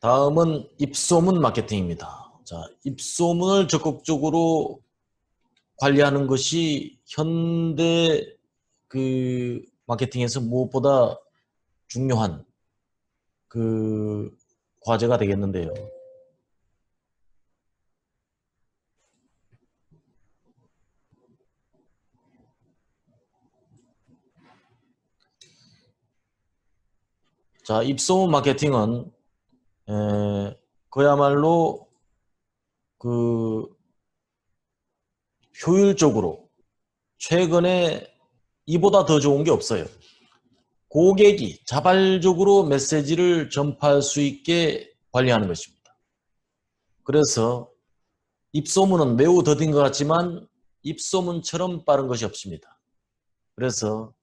다음은 입소문 마케팅입니다. 자, 입소문을 적극적으로 관리하는 것이 현대 마케팅에서 무엇보다 중요한 과제가 되겠는데요. 자, 입소문 마케팅은 그야말로 효율적으로 최근에 이보다 더 좋은 게 없어요. 고객이 자발적으로 메시지를 전파할 수 있게 관리하는 것입니다. 그래서 입소문은 매우 더딘 것 같지만 입소문처럼 빠른 것이 없습니다. 그래서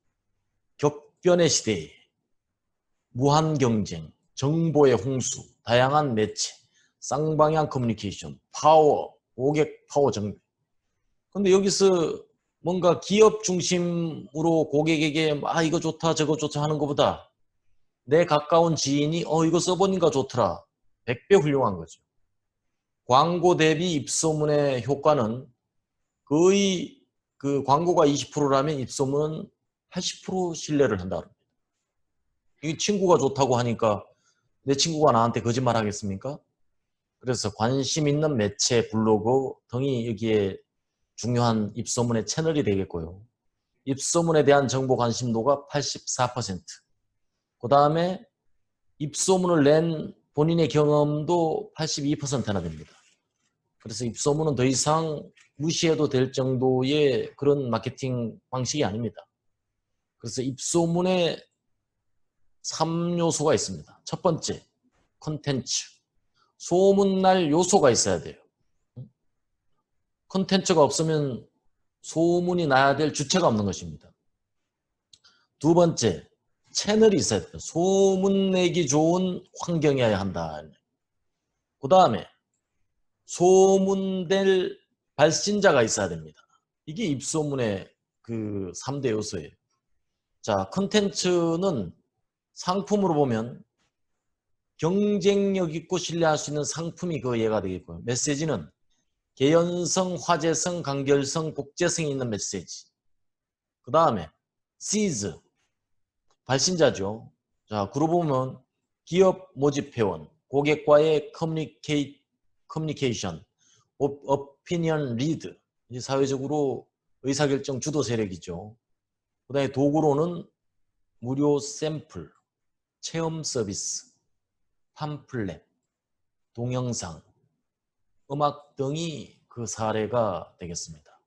격변의 시대에 무한 경쟁, 정보의 홍수, 다양한 매체, 쌍방향 커뮤니케이션, 파워, 고객 파워 정비. 근데 여기서 뭔가 기업 중심으로 고객에게 이거 좋다 저거 좋다 하는 것보다 내 가까운 지인이 이거 써보니까 좋더라. 100배 훌륭한 거죠. 광고 대비 입소문의 효과는 거의 광고가 20%라면 입소문은 80% 신뢰를 한다. 이 친구가 좋다고 하니까 내 친구가 나한테 거짓말 하겠습니까? 그래서 관심 있는 매체, 블로그 등이 여기에 중요한 입소문의 채널이 되겠고요. 입소문에 대한 정보 관심도가 84%. 그 다음에 입소문을 낸 본인의 경험도 82%나 됩니다. 그래서 입소문은 더 이상 무시해도 될 정도의 그런 마케팅 방식이 아닙니다. 그래서 입소문에 3요소가 있습니다. 첫 번째, 콘텐츠. 소문날 요소가 있어야 돼요. 콘텐츠가 없으면 소문이 나야 될 주체가 없는 것입니다. 두 번째, 채널이 있어야 돼요. 소문내기 좋은 환경이어야 한다. 그 다음에 소문될 발신자가 있어야 됩니다. 이게 입소문의 3대 요소예요. 자, 콘텐츠는 상품으로 보면 경쟁력 있고 신뢰할 수 있는 상품이 예가 되겠고요. 메시지는 개연성, 화제성, 간결성, 복제성이 있는 메시지. 그 다음에 시즈, 발신자죠. 자, 그러고 보면 기업 모집 회원, 고객과의 커뮤니케이션, 오피니언 리드, 사회적으로 의사결정 주도 세력이죠. 그 다음에 도구로는 무료 샘플, 체험 서비스, 팜플렛, 동영상, 음악 등이 그 사례가 되겠습니다.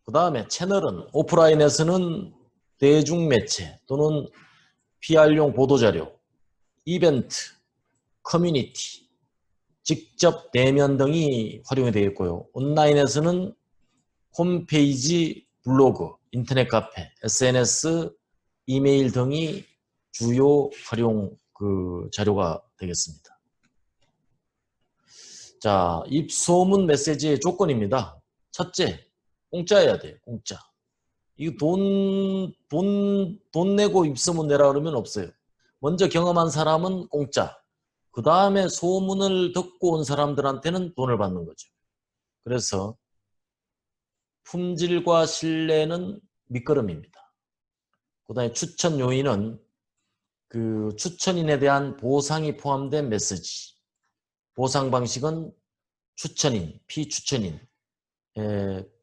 그 다음에 채널은 오프라인에서는 대중매체 또는 PR용 보도자료, 이벤트, 커뮤니티, 직접 대면 등이 활용이 되겠고요. 온라인에서는 홈페이지, 블로그, 인터넷 카페, SNS, 이메일 등이 주요 활용 자료가 되겠습니다. 자, 입소문 메시지의 조건입니다. 첫째, 공짜여야 돼요. 공짜. 이거 돈 내고 입소문 내라 그러면 없어요. 먼저 경험한 사람은 공짜. 그 다음에 소문을 듣고 온 사람들한테는 돈을 받는 거죠. 그래서 품질과 신뢰는 밑거름입니다. 그 다음에 추천 요인은 추천인에 대한 보상이 포함된 메시지. 보상 방식은 추천인, 피추천인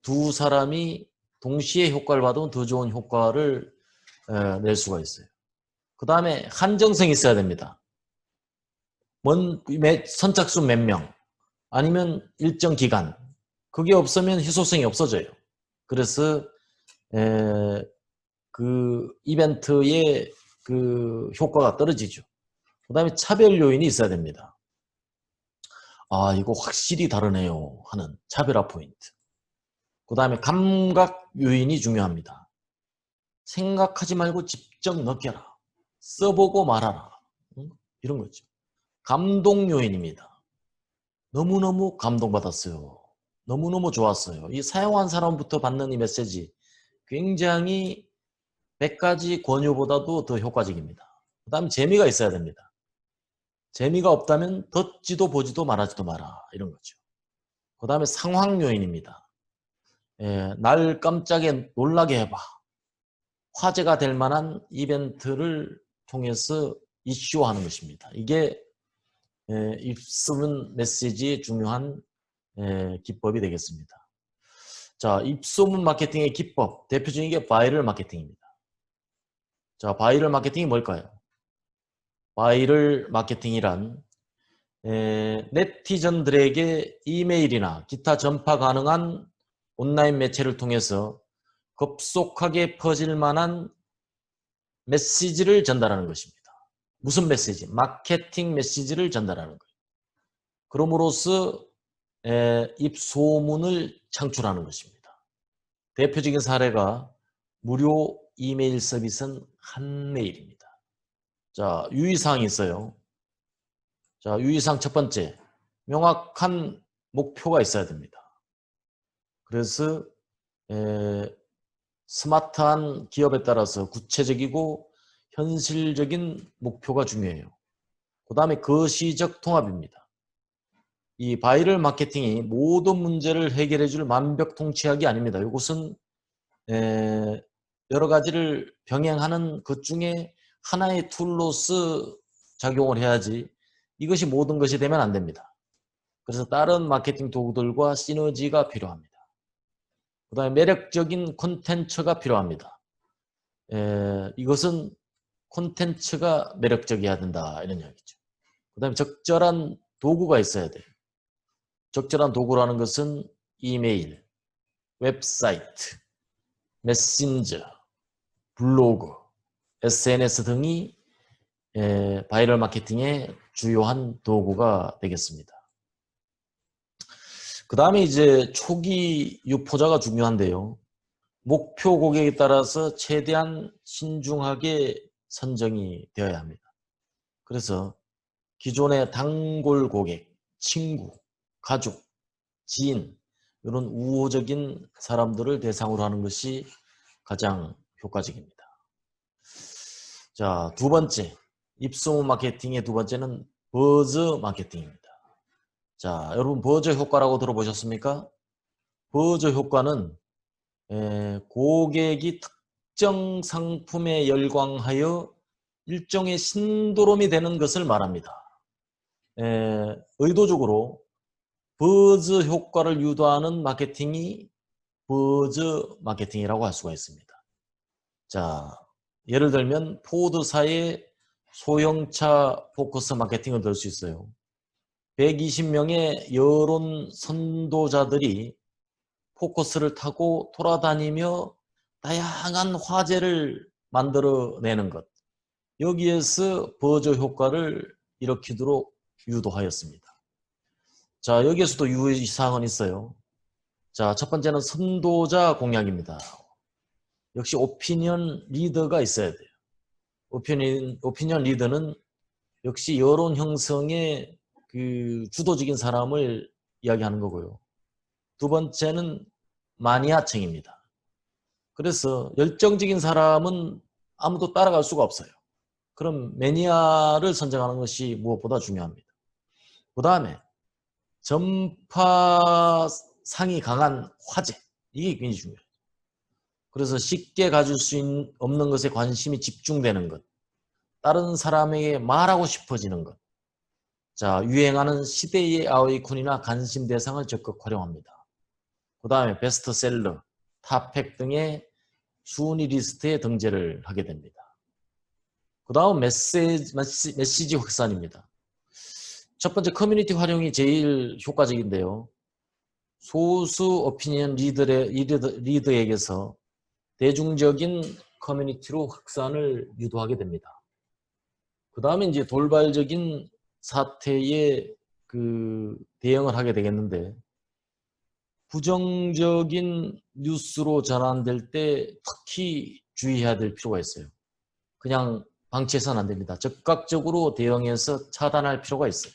두 사람이 동시에 효과를 받으면 더 좋은 효과를 낼 수가 있어요. 그 다음에 한정성이 있어야 됩니다. 선착순 몇 명, 아니면 일정 기간. 그게 없으면 희소성이 없어져요. 그래서 이벤트의 효과가 떨어지죠. 그 다음에 차별 요인이 있어야 됩니다. 이거 확실히 다르네요 하는 차별화 포인트. 그 다음에 감각 요인이 중요합니다. 생각하지 말고 직접 느껴라. 써보고 말하라. 이런 거죠. 감동 요인입니다. 너무너무 감동받았어요. 너무너무 좋았어요. 이 사용한 사람부터 받는 이 메시지 굉장히 100가지 권유보다도 더 효과적입니다. 그 다음에 재미가 있어야 됩니다. 재미가 없다면 듣지도 보지도 말하지도 마라. 이런 거죠. 그 다음에 상황 요인입니다. 날 깜짝에 놀라게 해봐. 화제가 될 만한 이벤트를 통해서 이슈화하는 것입니다. 이게 입소문 메시지의 중요한 기법이 되겠습니다. 자, 입소문 마케팅의 기법, 대표적인 게 바이럴 마케팅입니다. 자, 바이럴 마케팅이 뭘까요? 바이럴 마케팅이란 네티즌들에게 이메일이나 기타 전파 가능한 온라인 매체를 통해서 급속하게 퍼질 만한 메시지를 전달하는 것입니다. 무슨 메시지? 마케팅 메시지를 전달하는 거예요. 그럼으로써 입소문을 창출하는 것입니다. 대표적인 사례가 무료 이메일 서비스는 한메일입니다. 자, 유의사항이 있어요. 자, 유의사항 첫 번째, 명확한 목표가 있어야 됩니다. 그래서 스마트한 기업에 따라서 구체적이고 현실적인 목표가 중요해요. 그 다음에 거시적 통합입니다. 이 바이럴 마케팅이 모든 문제를 해결해 줄 만벽통치약이 아닙니다. 이것은 여러 가지를 병행하는 것 중에 하나의 툴로서 작용을 해야지 이것이 모든 것이 되면 안 됩니다. 그래서 다른 마케팅 도구들과 시너지가 필요합니다. 그 다음에 매력적인 콘텐츠가 필요합니다. 이것은 콘텐츠가 매력적이어야 된다 이런 이야기죠. 그 다음에 적절한 도구가 있어야 돼요. 적절한 도구라는 것은 이메일, 웹사이트, 메신저, 블로그, SNS 등이 바이럴 마케팅의 주요한 도구가 되겠습니다. 그 다음에 이제 초기 유포자가 중요한데요. 목표 고객에 따라서 최대한 신중하게 선정이 되어야 합니다. 그래서 기존의 단골 고객, 친구, 가족, 지인 이런 우호적인 사람들을 대상으로 하는 것이 가장 효과적입니다. 자, 두 번째, 입소문 마케팅의 두 번째는 버즈 마케팅입니다. 자, 여러분 버즈 효과라고 들어보셨습니까? 버즈 효과는 고객이 특정 상품에 열광하여 일종의 신도롬이 되는 것을 말합니다. 의도적으로 버즈 효과를 유도하는 마케팅이 버즈 마케팅이라고 할 수가 있습니다. 자, 예를 들면 포드사의 소형차 포커스 마케팅을 들 수 있어요. 120명의 여론 선도자들이 포커스를 타고 돌아다니며 다양한 화제를 만들어내는 것. 여기에서 버즈 효과를 일으키도록 유도하였습니다. 자, 여기에서도 유의사항은 있어요. 자, 첫 번째는 선도자 공략입니다. 역시 오피니언 리더가 있어야 돼요. 오피니언 리더는 역시 여론 형성의 그 주도적인 사람을 이야기하는 거고요. 두 번째는 마니아층입니다. 그래서 열정적인 사람은 아무도 따라갈 수가 없어요. 그럼 매니아를 선정하는 것이 무엇보다 중요합니다. 그 다음에 전파상이 강한 화제, 이게 굉장히 중요해요. 그래서 쉽게 가질 수 없는 것에 관심이 집중되는 것, 다른 사람에게 말하고 싶어지는 것. 자, 유행하는 시대의 아이콘이나 관심 대상을 적극 활용합니다. 그 다음에 베스트셀러, 탑팩 등의 순위 리스트에 등재를 하게 됩니다. 그 다음 메시지 확산입니다. 첫 번째 커뮤니티 활용이 제일 효과적인데요. 소수 오피니언 리더에게서 대중적인 커뮤니티로 확산을 유도하게 됩니다. 그 다음에 이제 돌발적인 사태에 대응을 하게 되겠는데, 부정적인 뉴스로 전환될 때 특히 주의해야 될 필요가 있어요. 그냥 방치해서는 안 됩니다. 적극적으로 대응해서 차단할 필요가 있어요.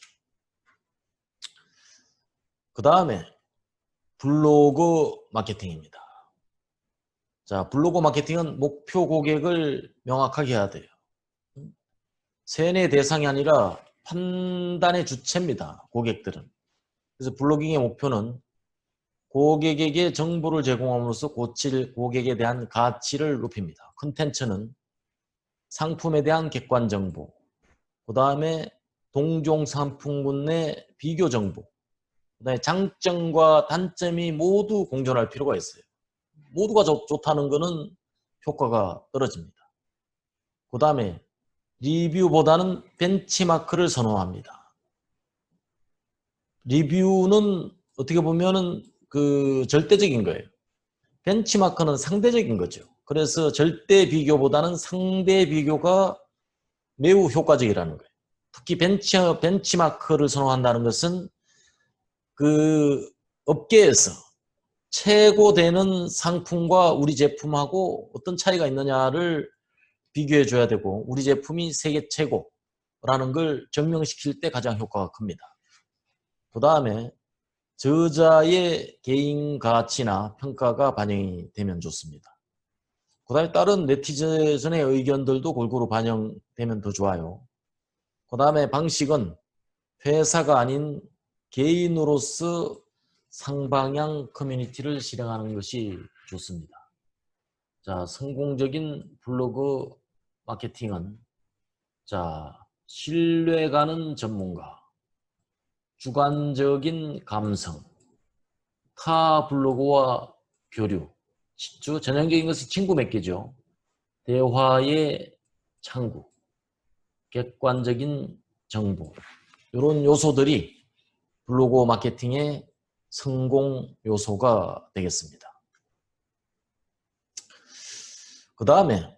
그 다음에 블로그 마케팅입니다. 자, 블로그 마케팅은 목표 고객을 명확하게 해야 돼요. 세뇌 대상이 아니라 판단의 주체입니다. 고객들은. 그래서 블로깅의 목표는 고객에게 정보를 제공함으로써 고객에 대한 가치를 높입니다. 컨텐츠는 상품에 대한 객관 정보, 그 다음에 동종 상품군 내 비교 정보, 그 다음에 장점과 단점이 모두 공존할 필요가 있어요. 모두가 좋다는 것은 효과가 떨어집니다. 그 다음에 리뷰보다는 벤치마크를 선호합니다. 리뷰는 어떻게 보면은 그 절대적인 거예요. 벤치마크는 상대적인 거죠. 그래서 절대 비교보다는 상대 비교가 매우 효과적이라는 거예요. 특히 벤치마크를 선호한다는 것은 그 업계에서 최고되는 상품과 우리 제품하고 어떤 차이가 있느냐를 비교해 줘야 되고, 우리 제품이 세계 최고라는 걸 증명시킬 때 가장 효과가 큽니다. 그 다음에 저자의 개인 가치나 평가가 반영이 되면 좋습니다. 그 다음에 다른 네티즌의 의견들도 골고루 반영되면 더 좋아요. 그 다음에 방식은 회사가 아닌 개인으로서 상방향 커뮤니티를 실행하는 것이 좋습니다. 자, 성공적인 블로그 마케팅은 신뢰가는 전문가, 주관적인 감성, 타 블로그와 교류, 전형적인 것은 친구 맺기죠. 대화의 창구, 객관적인 정보, 이런 요소들이 블로그 마케팅의 성공 요소가 되겠습니다. 그 다음에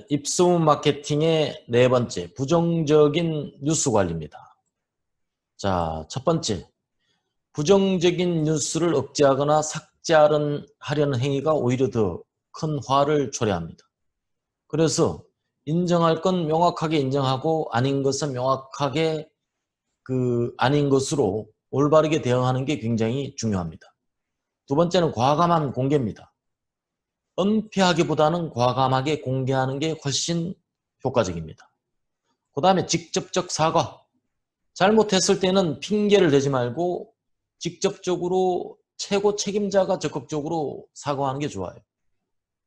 입소문 마케팅의 네 번째, 부정적인 뉴스 관리입니다. 자, 첫 번째, 부정적인 뉴스를 억제하거나 삭제하려는 행위가 오히려 더 큰 화를 초래합니다. 그래서 인정할 건 명확하게 인정하고 아닌 것은 명확하게 아닌 것으로 올바르게 대응하는 게 굉장히 중요합니다. 두 번째는 과감한 공개입니다. 은폐하기보다는 과감하게 공개하는 게 훨씬 효과적입니다. 그 다음에 직접적 사과. 잘못했을 때는 핑계를 대지 말고 직접적으로 최고 책임자가 적극적으로 사과하는 게 좋아요.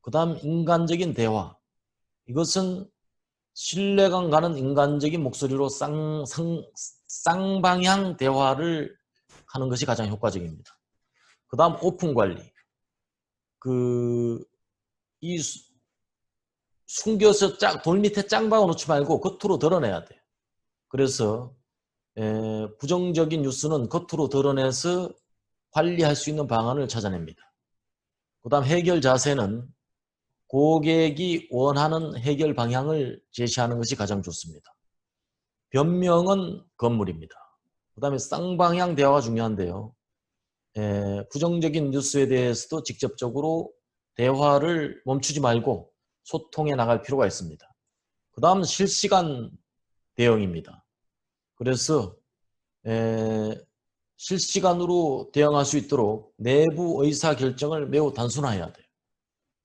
그 다음 인간적인 대화. 이것은 신뢰감 가는 인간적인 목소리로 쌍방향 대화를 하는 것이 가장 효과적입니다. 그 다음 오픈 관리. 숨겨서 돌 밑에 짱 박아 놓지 말고 겉으로 드러내야 돼요. 그래서 부정적인 뉴스는 겉으로 드러내서 관리할 수 있는 방안을 찾아냅니다. 그 다음 해결 자세는 고객이 원하는 해결 방향을 제시하는 것이 가장 좋습니다. 변명은 건물입니다. 그 다음에 쌍방향 대화가 중요한데요. 부정적인 뉴스에 대해서도 직접적으로 대화를 멈추지 말고 소통해 나갈 필요가 있습니다. 그 다음 실시간 대응입니다. 그래서 실시간으로 대응할 수 있도록 내부 의사결정을 매우 단순화해야 돼요.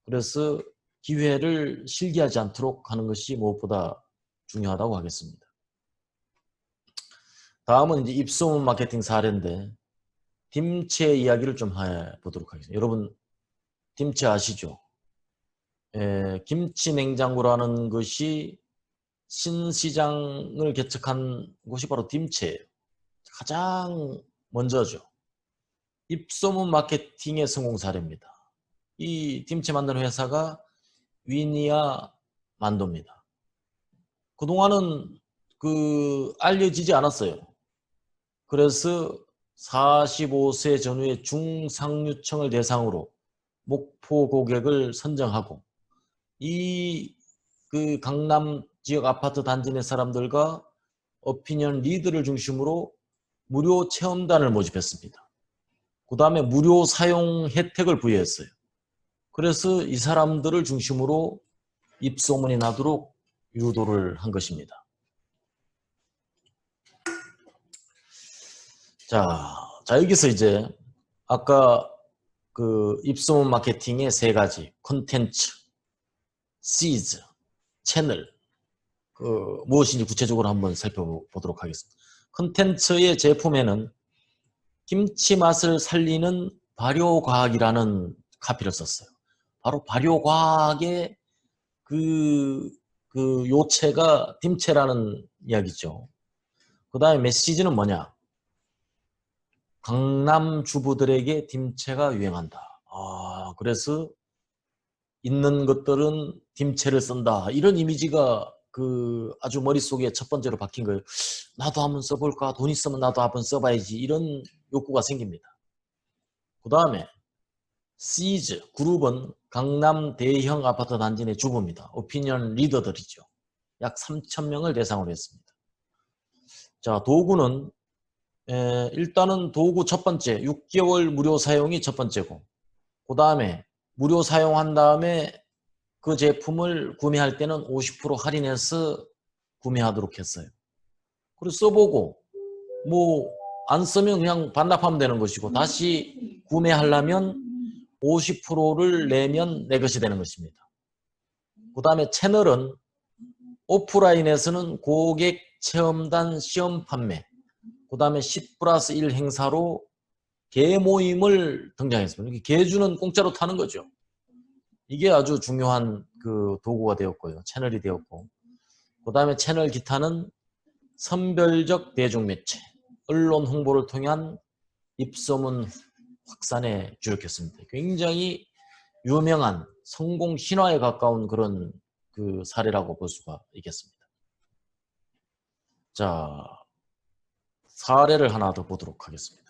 그래서 기회를 실기하지 않도록 하는 것이 무엇보다 중요하다고 하겠습니다. 다음은 이제 입소문 마케팅 사례인데 딤체 이야기를 좀 해보도록 하겠습니다. 여러분 딤체 아시죠? 김치 냉장고라는 것이 신시장을 개척한 곳이 바로 딤체예요. 가장 먼저죠. 입소문 마케팅의 성공 사례입니다. 이 딤체 만드는 회사가 위니아 만도입니다. 그동안은 알려지지 않았어요. 그래서 45세 전후의 중상류층을 대상으로 목표 고객을 선정하고 강남 지역 아파트 단지 내 사람들과 오피니언 리드를 중심으로 무료 체험단을 모집했습니다. 그 다음에 무료 사용 혜택을 부여했어요. 그래서 이 사람들을 중심으로 입소문이 나도록 유도를 한 것입니다. 자 여기서 이제 아까 입소문 마케팅의 세 가지, 콘텐츠, 시즈, 채널, 무엇인지 구체적으로 한번 살펴보도록 하겠습니다. 콘텐츠의 제품에는 김치 맛을 살리는 발효과학이라는 카피를 썼어요. 바로 발효과학의 그 요체가 dim체라는 이야기죠. 그 다음에 메시지는 뭐냐? 강남 주부들에게 dim체가 유행한다. 그래서 있는 것들은 dim체를 쓴다. 이런 이미지가 아주 머릿속에 첫 번째로 박힌 거예요. 나도 한번 써볼까? 돈 있으면 나도 한번 써봐야지. 이런 욕구가 생깁니다. 그 다음에 시즈, 그룹은 강남 대형 아파트 단지 내 주부입니다. 오피니언 리더들이죠. 약 3,000명을 대상으로 했습니다. 자, 도구는 일단은 도구 첫 번째 6개월 무료 사용이 첫 번째고, 그 다음에 무료 사용한 다음에 그 제품을 구매할 때는 50% 할인해서 구매하도록 했어요. 그리고 써보고 뭐 안 쓰면 그냥 반납하면 되는 것이고, 다시 구매하려면 50%를 내면 내 것이 되는 것입니다. 그 다음에 채널은 오프라인에서는 고객 체험단 시험 판매, 그 다음에 10+1 행사로 개모임을 등장했습니다. 개주는 공짜로 타는 거죠. 이게 아주 중요한 도구가 되었고요. 채널이 되었고, 그 다음에 채널 기타는 선별적 대중매체, 언론 홍보를 통한 입소문 확산에 주력했습니다. 굉장히 유명한 성공 신화에 가까운 그런 사례라고 볼 수가 있겠습니다. 자, 사례를 하나 더 보도록 하겠습니다.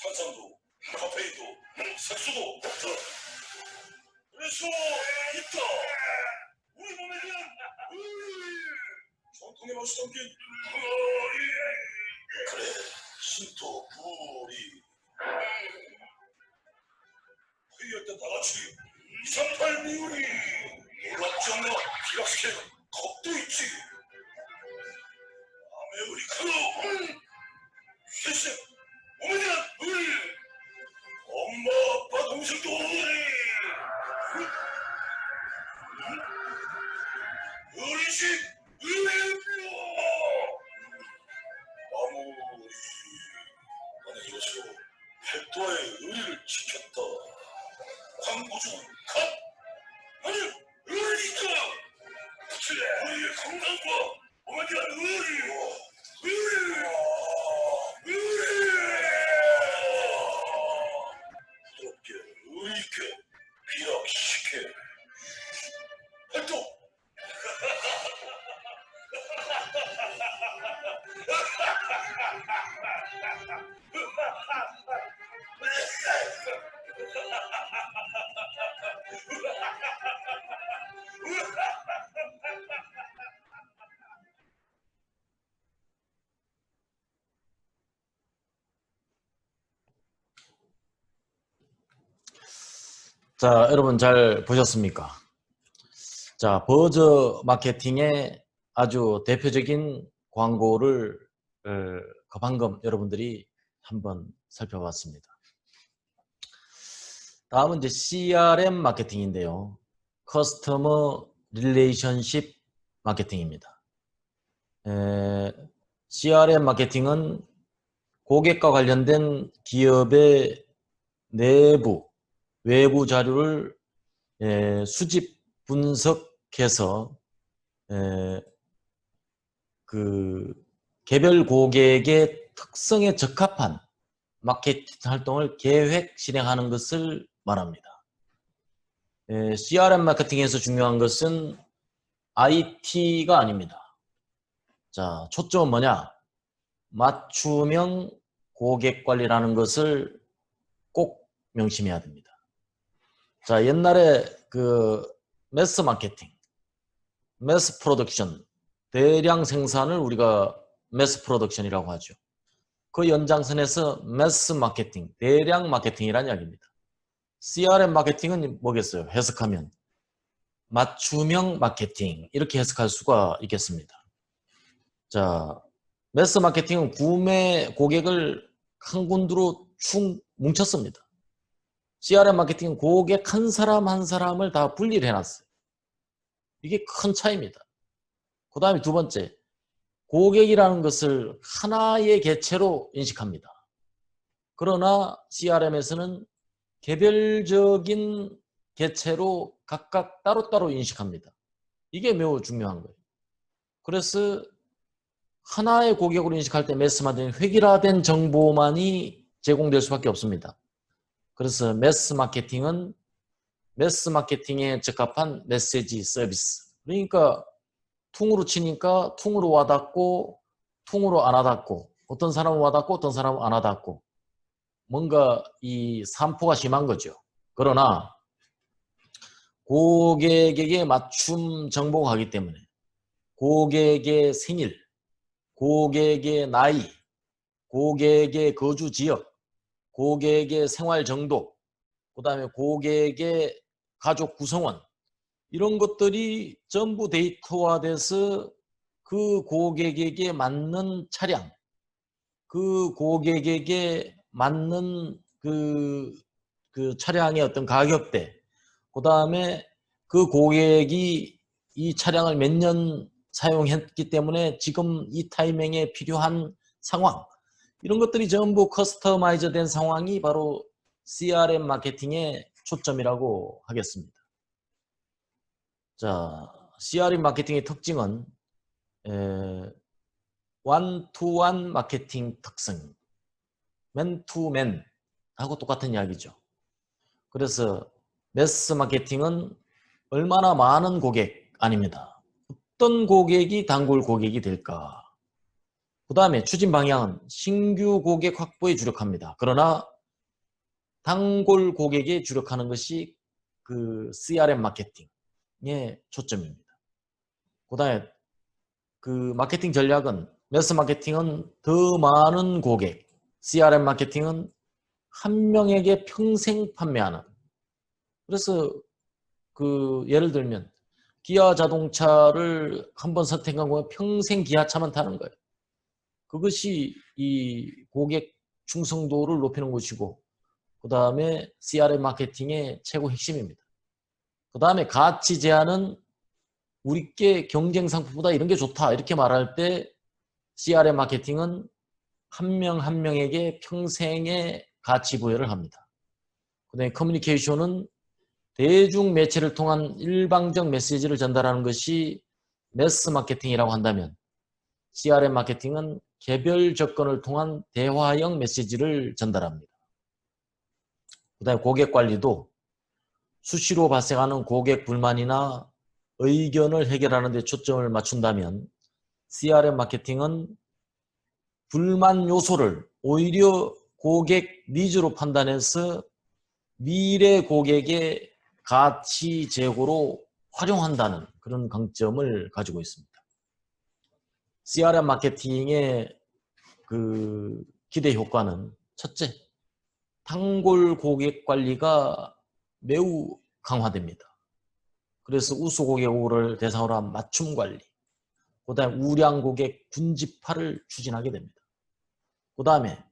탄산도, 카페인도, 색소도 없다. 그래서 있다. 우리 몸에는 전통의 맛이 담긴 그래, 신토 부리. 회의할 때 다같이 238 미우리. 놀랍지 않나? 비락스캔 컵도 있지. 아메리카노. 실세. 몸에 대한 물. 엄마 아빠 동생도 어린이집 의외로 아무리 나는 이것으로 백도의 의리를 지켰다. 광고주는 컵 아니 의리니까 우리의 건강과 몸에 대한 의리 부드럽게 의리있게 비락시켜 활동. 자, 여러분 잘 보셨습니까? 자, 버저 마케팅의 아주 대표적인 광고를 방금 여러분들이 한번 살펴봤습니다. 다음은 이제 CRM 마케팅인데요. 커스터머 릴레이션십 마케팅입니다. CRM 마케팅은 고객과 관련된 기업의 내부, 외부 자료를 수집, 분석해서 개별 고객의 특성에 적합한 마케팅 활동을 계획, 실행하는 것을 말합니다. CRM 마케팅에서 중요한 것은 IT가 아닙니다. 자, 초점은 뭐냐? 맞춤형 고객 관리라는 것을 꼭 명심해야 됩니다. 자, 옛날에 매스 마케팅, 매스 프로덕션, 대량 생산을 우리가 매스 프로덕션이라고 하죠. 그 연장선에서 매스 마케팅, 대량 마케팅이라는 이야기입니다. CRM 마케팅은 뭐겠어요? 해석하면 맞춤형 마케팅 이렇게 해석할 수가 있겠습니다. 자, 매스 마케팅은 구매 고객을 한 군데로 축 뭉쳤습니다. CRM 마케팅은 고객 한 사람 한 사람을 다 분리를 해놨어요. 이게 큰 차이입니다. 그 다음에 두 번째, 고객이라는 것을 하나의 개체로 인식합니다. 그러나 CRM에서는 개별적인 개체로 각각 따로따로 인식합니다. 이게 매우 중요한 거예요. 그래서 하나의 고객으로 인식할 때 매스 마케팅은 획일화된 정보만이 제공될 수밖에 없습니다. 그래서 매스 마케팅은 매스 마케팅에 적합한 메시지 서비스. 그러니까 퉁으로 치니까 퉁으로 와닿고 퉁으로 안 와닿고 어떤 사람은 와닿고 어떤 사람은 안 와닿고 뭔가 이 산포가 심한 거죠. 그러나 고객에게 맞춤 정보가 가기 때문에 고객의 생일, 고객의 나이, 고객의 거주 지역, 고객의 생활 정도, 그 다음에 고객의 가족 구성원 이런 것들이 전부 데이터화돼서 그 고객에게 맞는 차량, 그 고객에게 맞는 그 차량의 어떤 가격대, 그 다음에 그 고객이 이 차량을 몇 년 사용했기 때문에 지금 이 타이밍에 필요한 상황, 이런 것들이 전부 커스터마이저 된 상황이 바로 CRM 마케팅의 초점이라고 하겠습니다. 자, CRM 마케팅의 특징은 원투원 마케팅 특성, 맨투맨하고 똑같은 이야기죠. 그래서 매스 마케팅은 얼마나 많은 고객 아닙니다. 어떤 고객이 단골 고객이 될까? 그 다음에 추진 방향은 신규 고객 확보에 주력합니다. 그러나 단골 고객에 주력하는 것이 그 CRM 마케팅의 초점입니다. 그 다음에 그 마케팅 전략은 매스 마케팅은 더 많은 고객, CRM 마케팅은 한 명에게 평생 판매하는. 그래서 그 예를 들면 기아 자동차를 한번 선택한 거면 평생 기아차만 타는 거예요. 그것이 이 고객 충성도를 높이는 것이고 그 다음에 CRM 마케팅의 최고 핵심입니다. 그 다음에 가치 제한은 우리께 경쟁 상품보다 이런 게 좋다 이렇게 말할 때 CRM 마케팅은 한 명 한 명에게 평생의 가치 부여를 합니다. 그 다음에 커뮤니케이션은 대중 매체를 통한 일방적 메시지를 전달하는 것이 매스 마케팅이라고 한다면 CRM 마케팅은 개별 접근을 통한 대화형 메시지를 전달합니다. 그 다음에 고객 관리도 수시로 발생하는 고객 불만이나 의견을 해결하는 데 초점을 맞춘다면 CRM 마케팅은 불만 요소를 오히려 고객 니즈로 판단해서 미래 고객의 가치 제고로 활용한다는 그런 강점을 가지고 있습니다. CRM 마케팅의 그 기대 효과는 첫째, 단골 고객 관리가 매우 강화됩니다. 그래서 우수 고객을 대상으로 한 맞춤 관리, 그 다음에 우량 고객 군집화를 추진하게 됩니다. 그 다음에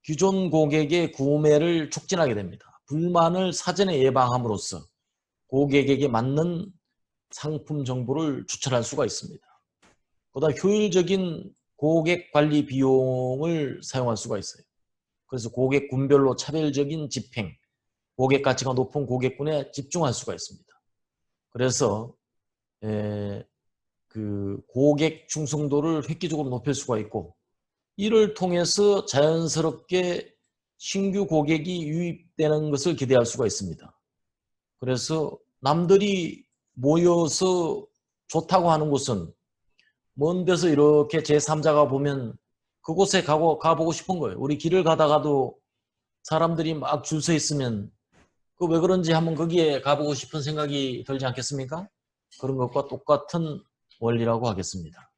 기존 고객의 구매를 촉진하게 됩니다. 불만을 사전에 예방함으로써 고객에게 맞는 상품 정보를 추천할 수가 있습니다. 그 다음에 효율적인 고객 관리 비용을 사용할 수가 있어요. 그래서 고객 군별로 차별적인 집행, 고객 가치가 높은 고객군에 집중할 수가 있습니다. 그래서 그 고객 충성도를 획기적으로 높일 수가 있고 이를 통해서 자연스럽게 신규 고객이 유입되는 것을 기대할 수가 있습니다. 그래서 남들이 모여서 좋다고 하는 곳은 먼 데서 이렇게 제3자가 보면 그곳에 가보고 싶은 거예요. 우리 길을 가다가도 사람들이 막 줄 서 있으면 그 왜 그런지 한번 거기에 가보고 싶은 생각이 들지 않겠습니까? 그런 것과 똑같은 원리라고 하겠습니다.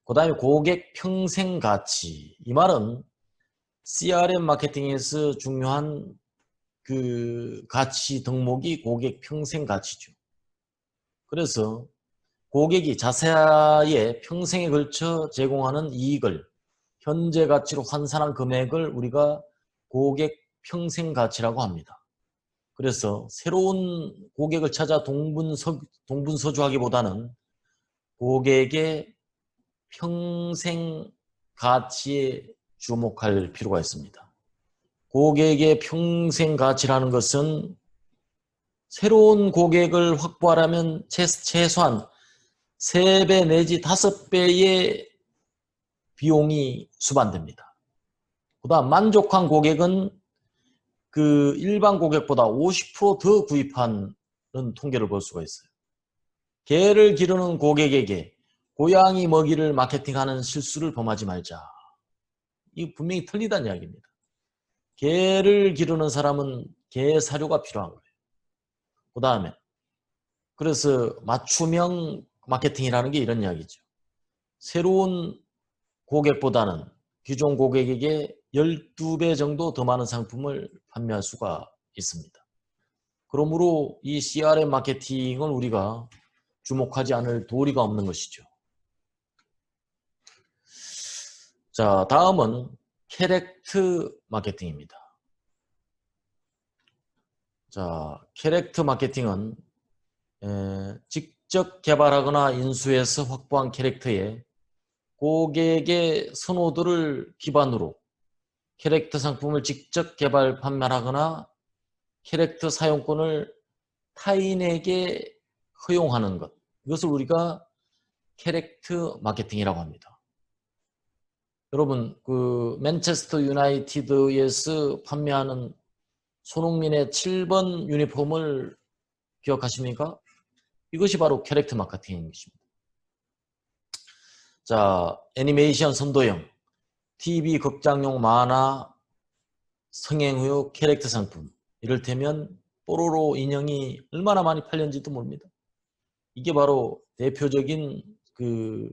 그 다음에 고객 평생 가치. 이 말은 CRM 마케팅에서 중요한 그 가치 덕목이 고객 평생 가치죠. 그래서 고객이 자사의 평생에 걸쳐 제공하는 이익을 현재 가치로 환산한 금액을 우리가 고객 평생 가치라고 합니다. 그래서 새로운 고객을 찾아 동분서주하기보다는 고객의 평생 가치에 주목할 필요가 있습니다. 고객의 평생 가치라는 것은 새로운 고객을 확보하려면 최소한 3배 내지 5배의 비용이 수반됩니다. 그 다음 만족한 고객은 그 일반 고객보다 50%더 구입하는 통계를 볼 수가 있어요. 개를 기르는 고객에게 고양이 먹이를 마케팅하는 실수를 범하지 말자. 이거 분명히 틀리다는 이야기입니다. 개를 기르는 사람은 개 사료가 필요한 거예요. 그 다음에 그래서 맞춤형 마케팅이라는 게 이런 이야기죠. 새로운 고객보다는 기존 고객에게 12배 정도 더 많은 상품을 판매할 수가 있습니다. 그러므로 이 CRM 마케팅을 우리가 주목하지 않을 도리가 없는 것이죠. 자, 다음은 캐렉터 마케팅입니다. 자, 캐렉터 마케팅은 직접 개발하거나 인수해서 확보한 캐릭터에 고객의 선호도를 기반으로 캐릭터 상품을 직접 개발 판매하거나 캐릭터 사용권을 타인에게 허용하는 것. 이것을 우리가 캐릭터 마케팅이라고 합니다. 여러분, 그 맨체스터 유나이티드에서 판매하는 손흥민의 7번 유니폼을 기억하십니까? 이것이 바로 캐릭터 마케팅인 것입니다. 자, 애니메이션 선도형, TV 극장용 만화, 성행후 캐릭터 상품. 이를테면 뽀로로 인형이 얼마나 많이 팔렸는지도 모릅니다. 이게 바로 대표적인 그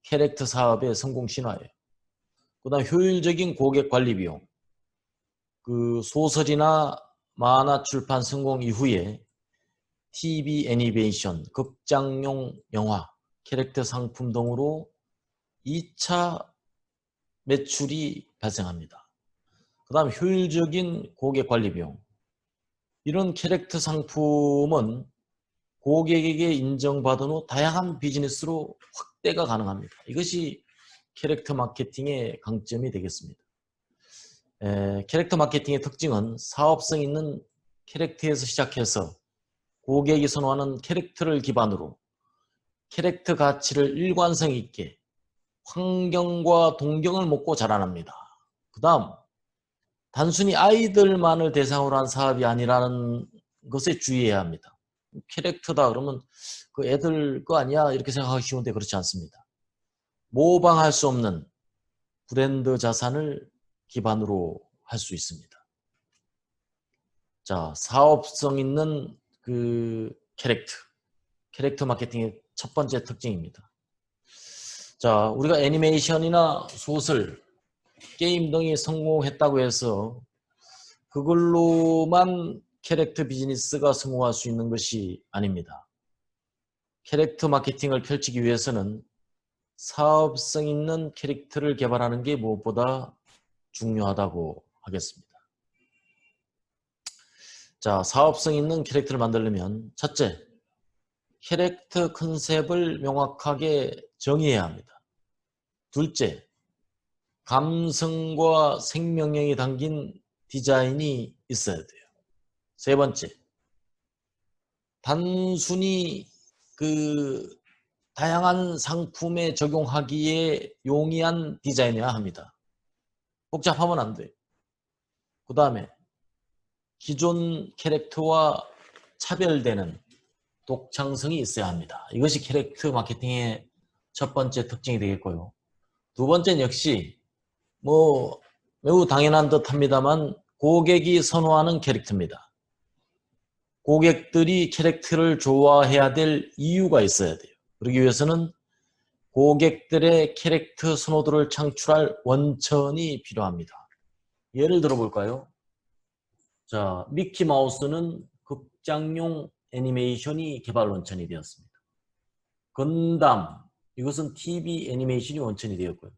캐릭터 사업의 성공 신화예요. 그 다음 효율적인 고객 관리 비용. 그 소설이나 만화 출판 성공 이후에 TV 애니메이션, 극장용 영화, 캐릭터 상품 등으로 2차 매출이 발생합니다. 그 다음 효율적인 고객 관리 비용. 이런 캐릭터 상품은 고객에게 인정받은 후 다양한 비즈니스로 확대가 가능합니다. 이것이 캐릭터 마케팅의 강점이 되겠습니다. 캐릭터 마케팅의 특징은 사업성 있는 캐릭터에서 시작해서 고객이 선호하는 캐릭터를 기반으로 캐릭터 가치를 일관성 있게 환경과 동경을 먹고 자라납니다. 그 다음 단순히 아이들만을 대상으로 한 사업이 아니라는 것에 주의해야 합니다. 캐릭터다 그러면 그 애들 거 아니야 이렇게 생각하기 쉬운데 그렇지 않습니다. 모방할 수 없는 브랜드 자산을 기반으로 할 수 있습니다. 자, 사업성 있는 그 캐릭터 마케팅의 첫 번째 특징입니다. 자, 우리가 애니메이션이나 소설, 게임 등이 성공했다고 해서 그걸로만 캐릭터 비즈니스가 성공할 수 있는 것이 아닙니다. 캐릭터 마케팅을 펼치기 위해서는 사업성 있는 캐릭터를 개발하는 게 무엇보다 중요하다고 하겠습니다. 자, 사업성 있는 캐릭터를 만들려면 첫째, 캐릭터 컨셉을 명확하게 정의해야 합니다. 둘째, 감성과 생명력이 담긴 디자인이 있어야 돼요. 세 번째, 단순히 그 다양한 상품에 적용하기에 용이한 디자인이어야 합니다. 복잡하면 안 돼요. 그 다음에 기존 캐릭터와 차별되는 독창성이 있어야 합니다. 이것이 캐릭터 마케팅의 첫 번째 특징이 되겠고요. 두 번째는 역시 뭐 매우 당연한 듯 합니다만 고객이 선호하는 캐릭터입니다. 고객들이 캐릭터를 좋아해야 될 이유가 있어야 돼요. 그러기 위해서는 고객들의 캐릭터 선호도를 창출할 원천이 필요합니다. 예를 들어 볼까요? 자, 미키 마우스는 극장용 애니메이션이 개발 원천이 되었습니다. 건담, 이것은 TV 애니메이션이 원천이 되었고요.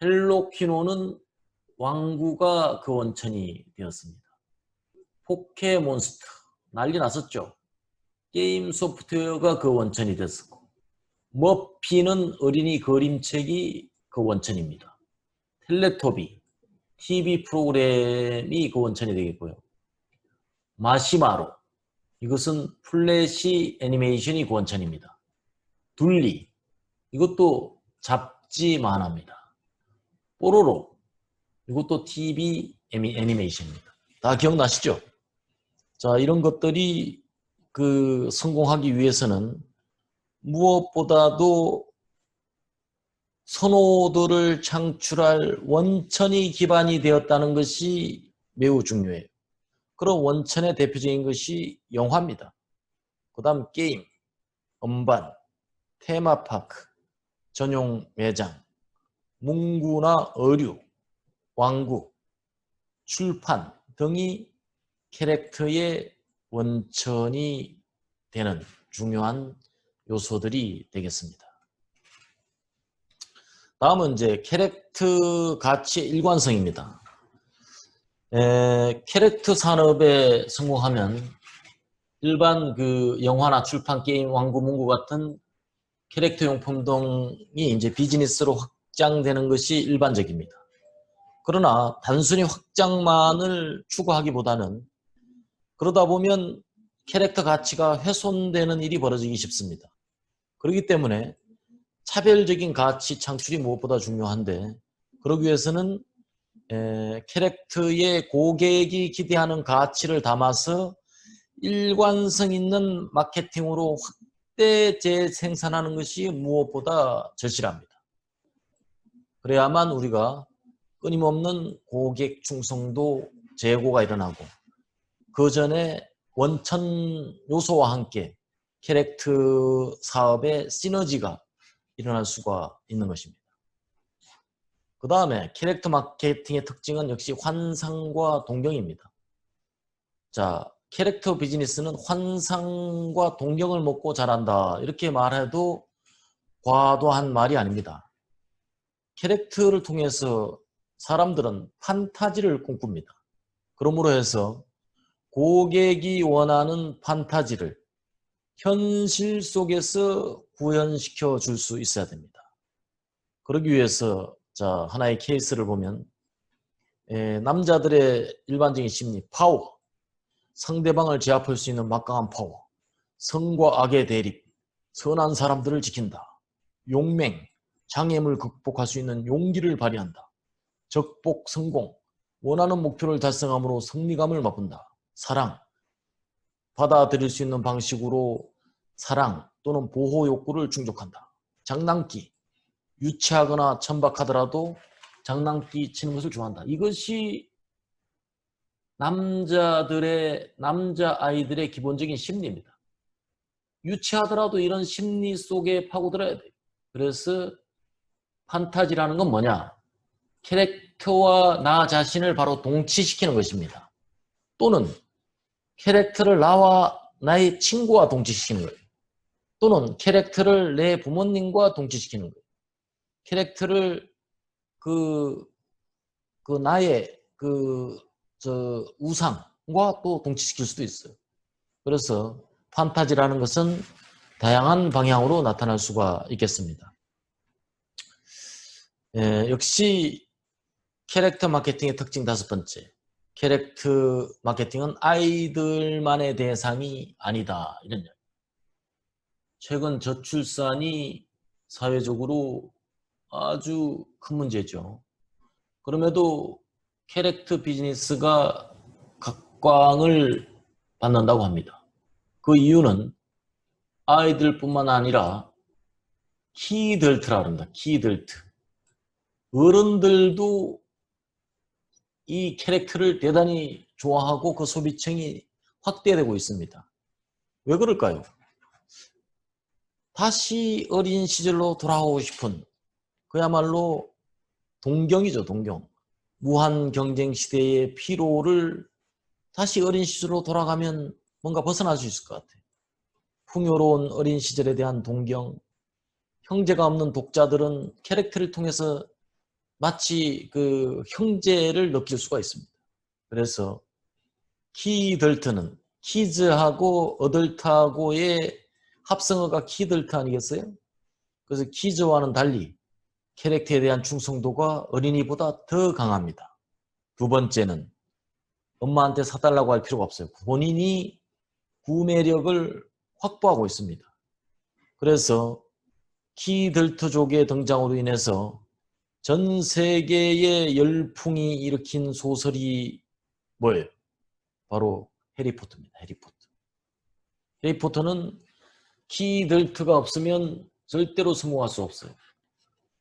헬로키노는 왕구가 그 원천이 되었습니다. 포켓몬스터, 난리 났었죠. 게임 소프트웨어가 그 원천이 됐었고, 머피는 어린이 그림책이 그 원천입니다. 텔레토비, TV 프로그램이 그 원천이 되겠고요. 마시마로, 이것은 플래시 애니메이션이 그 원천입니다. 둘리, 이것도 잡지 만화입니다. 뽀로로, 이것도 TV 애니메이션입니다. 다 기억나시죠? 자, 이런 것들이 성공하기 위해서는 무엇보다도 선호도를 창출할 원천이 기반이 되었다는 것이 매우 중요해요. 그런 원천의 대표적인 것이 영화입니다. 그 다음 게임, 음반, 테마파크, 전용 매장, 문구나 의류, 왕구, 출판 등이 캐릭터의 원천이 되는 중요한 요소들이 되겠습니다. 다음은 이제 캐릭터 가치의 일관성입니다. 캐릭터 산업에 성공하면 일반 영화나 출판, 게임, 왕구, 문구 같은 캐릭터 용품 등이 이제 비즈니스로 확장되는 것이 일반적입니다. 그러나 단순히 확장만을 추구하기보다는 그러다 보면 캐릭터 가치가 훼손되는 일이 벌어지기 쉽습니다. 그렇기 때문에 차별적인 가치 창출이 무엇보다 중요한데, 그러기 위해서는 캐릭터의 고객이 기대하는 가치를 담아서 일관성 있는 마케팅으로 확대 재생산하는 것이 무엇보다 절실합니다. 그래야만 우리가 끊임없는 고객 충성도 제고가 일어나고, 그 전에 원천 요소와 함께 캐릭터 사업의 시너지가 일어날 수가 있는 것입니다. 그 다음에 캐릭터 마케팅의 특징은 역시 환상과 동경입니다. 자, 캐릭터 비즈니스는 환상과 동경을 먹고 자란다, 이렇게 말해도 과도한 말이 아닙니다. 캐릭터를 통해서 사람들은 판타지를 꿈꿉니다. 그러므로 해서 고객이 원하는 판타지를 현실 속에서 구현시켜 줄 수 있어야 됩니다. 그러기 위해서 자, 하나의 케이스를 보면 남자들의 일반적인 심리, 파워, 상대방을 제압할 수 있는 막강한 파워, 선과 악의 대립, 선한 사람들을 지킨다, 용맹, 장애물 극복할 수 있는 용기를 발휘한다, 적복 성공, 원하는 목표를 달성함으로 승리감을 맛본다, 사랑, 받아들일 수 있는 방식으로 사랑 또는 보호 욕구를 충족한다, 장난기, 유치하거나 천박하더라도 장난기 치는 것을 좋아한다. 이것이 남자아이들의 기본적인 심리입니다. 유치하더라도 이런 심리 속에 파고들어야 돼요. 그래서 판타지라는 건 뭐냐? 캐릭터와 나 자신을 바로 동치시키는 것입니다. 또는 캐릭터를 나와 나의 친구와 동치시키는 거예요. 또는 캐릭터를 내 부모님과 동치시키는 거예요. 캐릭터를 나의 우상과 또 동치시킬 수도 있어요. 그래서 판타지라는 것은 다양한 방향으로 나타날 수가 있겠습니다. 역시 캐릭터 마케팅의 특징 5번째. 캐릭터 마케팅은 아이들만의 대상이 아니다, 이런 이야기. 최근 저출산이 사회적으로 아주 큰 문제죠. 그럼에도 캐릭터 비즈니스가 각광을 받는다고 합니다. 그 이유는 아이들뿐만 아니라 키덜트라 그럽니다. 키덜트. 어른들도 이 캐릭터를 대단히 좋아하고 그 소비층이 확대되고 있습니다. 왜 그럴까요? 다시 어린 시절로 돌아오고 싶은, 그야말로 동경이죠, 동경. 무한 경쟁 시대의 피로를 다시 어린 시절로 돌아가면 뭔가 벗어날 수 있을 것 같아요. 풍요로운 어린 시절에 대한 동경, 형제가 없는 독자들은 캐릭터를 통해서 마치 그 형제를 느낄 수가 있습니다. 그래서 키덜트는 키즈하고 어덜트하고의 합성어가 키덜트 아니겠어요? 그래서 키즈와는 달리 캐릭터에 대한 충성도가 어린이보다 더 강합니다. 두 번째는 엄마한테 사달라고 할 필요가 없어요. 본인이 구매력을 확보하고 있습니다. 그래서 키덜트족의 등장으로 인해서 전 세계의 열풍이 일으킨 소설이 뭐예요? 바로 해리포터입니다. 해리포터. 해리포터는 키덜트가 없으면 절대로 성공할 수 없어요.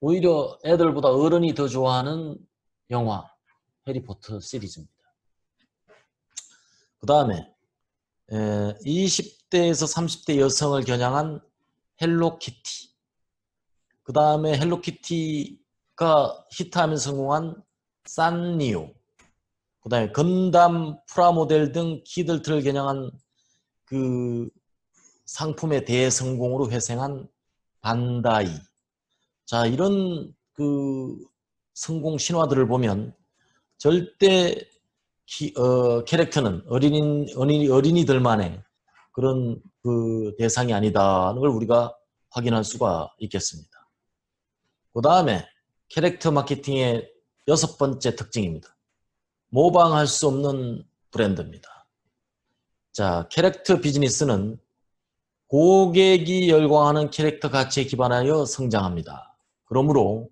오히려 애들보다 어른이 더 좋아하는 영화 해리포터 시리즈입니다. 그 다음에 20대에서 30대 여성을 겨냥한 헬로키티. 그 다음에 헬로키티가 히트하면서 성공한 산리오. 그 다음에 건담 프라모델 등 키덜트를 겨냥한 그 상품의 대성공으로 회생한 반다이. 자, 이런 그 성공 신화들을 보면 절대 캐릭터는 어린이들만의 그런 그 대상이 아니다는 걸 우리가 확인할 수가 있겠습니다. 그 다음에 캐릭터 마케팅의 6번째 특징입니다. 모방할 수 없는 브랜드입니다. 자, 캐릭터 비즈니스는 고객이 열광하는 캐릭터 가치에 기반하여 성장합니다. 그러므로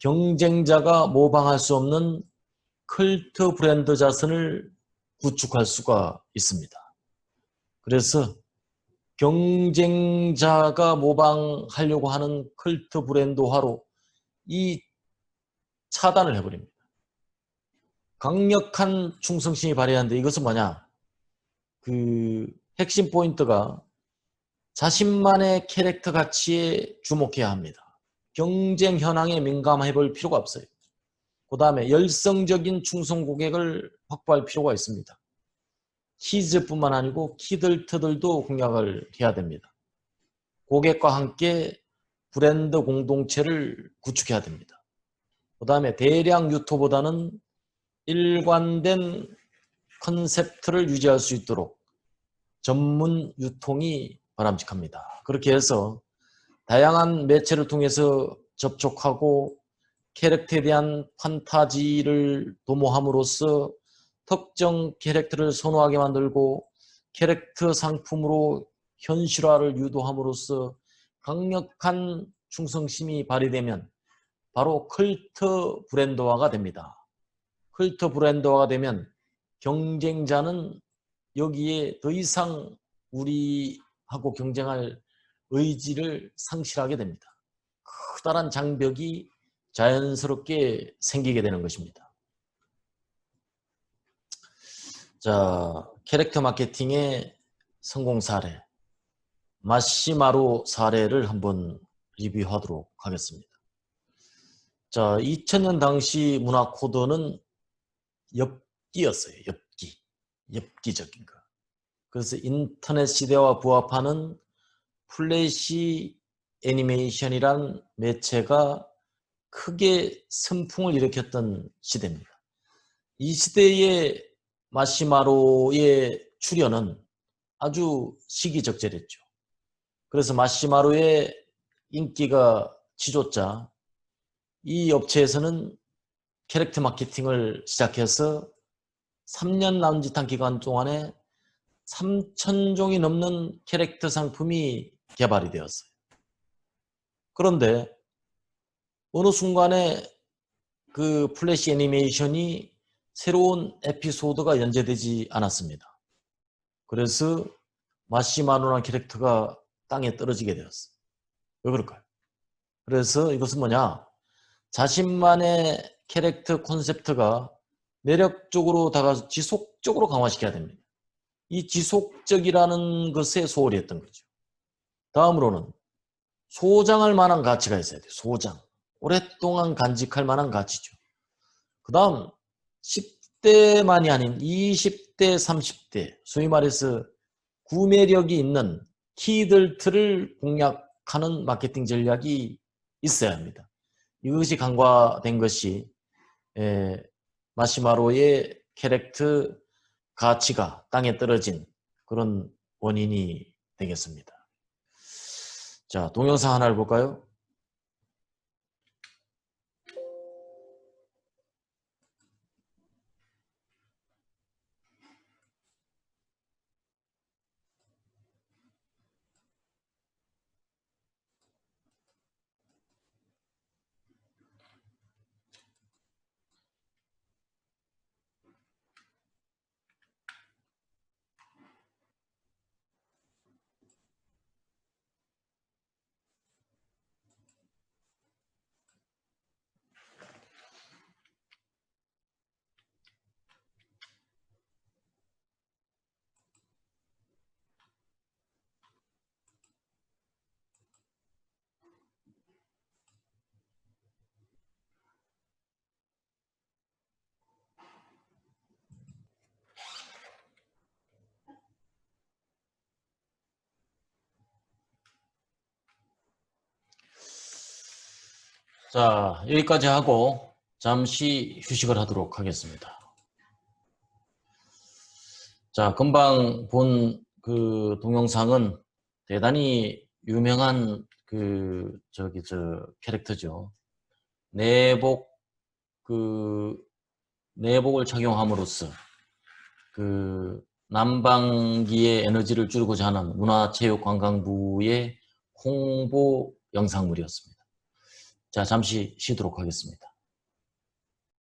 경쟁자가 모방할 수 없는 컬트 브랜드 자산을 구축할 수가 있습니다. 그래서 경쟁자가 모방하려고 하는 컬트 브랜드화로 이 차단을 해버립니다. 강력한 충성심이 발휘하는데 이것은 뭐냐? 그 핵심 포인트가 자신만의 캐릭터 가치에 주목해야 합니다. 경쟁 현황에 민감해 볼 필요가 없어요. 그 다음에 열성적인 충성 고객을 확보할 필요가 있습니다. 키즈뿐만 아니고 키덜트들도 공략을 해야 됩니다. 고객과 함께 브랜드 공동체를 구축해야 됩니다. 그 다음에 대량 유토보다는 일관된 컨셉트를 유지할 수 있도록 전문 유통이 바람직합니다. 그렇게 해서 다양한 매체를 통해서 접촉하고 캐릭터에 대한 판타지를 도모함으로써 특정 캐릭터를 선호하게 만들고 캐릭터 상품으로 현실화를 유도함으로써 강력한 충성심이 발휘되면 바로 컬트 브랜드화가 됩니다. 컬트 브랜드화가 되면 경쟁자는 여기에 더 이상 우리하고 경쟁할 의지를 상실하게 됩니다. 커다란 장벽이 자연스럽게 생기게 되는 것입니다. 자, 캐릭터 마케팅의 성공 사례, 마시마로 사례를 한번 리뷰하도록 하겠습니다. 자, 2000년 당시 문화 코드는 엽기였어요. 엽기. 엽기적인 거. 그래서 인터넷 시대와 부합하는 플래시 애니메이션이란 매체가 크게 선풍을 일으켰던 시대입니다. 이 시대의 마시마로의 출현은 아주 시기적절했죠. 그래서 마시마로의 인기가 치솟자 이 업체에서는 캐릭터 마케팅을 시작해서 3년 남짓한 기간 동안에 3,000종이 넘는 캐릭터 상품이 개발이 되었어요. 그런데 어느 순간에 그 플래시 애니메이션이 새로운 에피소드가 연재되지 않았습니다. 그래서 마시마로라는 캐릭터가 땅에 떨어지게 되었어요. 왜 그럴까요? 그래서 이것은 뭐냐? 자신만의 캐릭터 콘셉트가 매력적으로 다가서 지속적으로 강화시켜야 됩니다. 이 지속적이라는 것에 소홀히 했던 거죠. 다음으로는 소장할 만한 가치가 있어야 돼요. 소장. 오랫동안 간직할 만한 가치죠. 그 다음 10대만이 아닌 20대, 30대, 소위 말해서 구매력이 있는 키들트를 공략하는 마케팅 전략이 있어야 합니다. 이것이 간과된 것이 마시마로의 캐릭터 가치가 땅에 떨어진 그런 원인이 되겠습니다. 자, 동영상 하나를 볼까요? 자, 여기까지 하고 잠시 휴식을 하도록 하겠습니다. 자, 금방 본 그 동영상은 대단히 유명한 캐릭터죠. 내복을 착용함으로써 난방기의 에너지를 줄이고자 하는 문화체육관광부의 홍보 영상물이었습니다. 자, 잠시 쉬도록 하겠습니다.